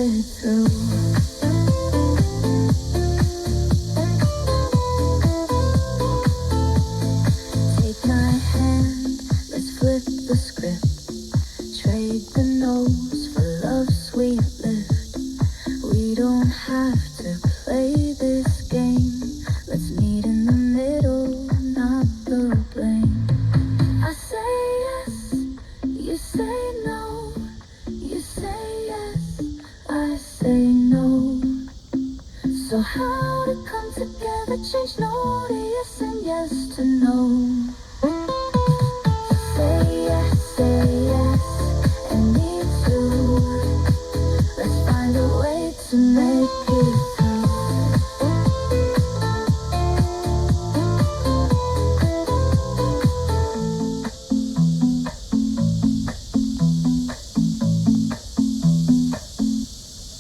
it through. Take my hand, let's flip the script. Trade the nose for love's sweet lift. We don't have to play this game. Let's meet in the middle, not the blame. I say yes, you say no. You say yes, I say no. So how to come together, change no to yes and yes to no.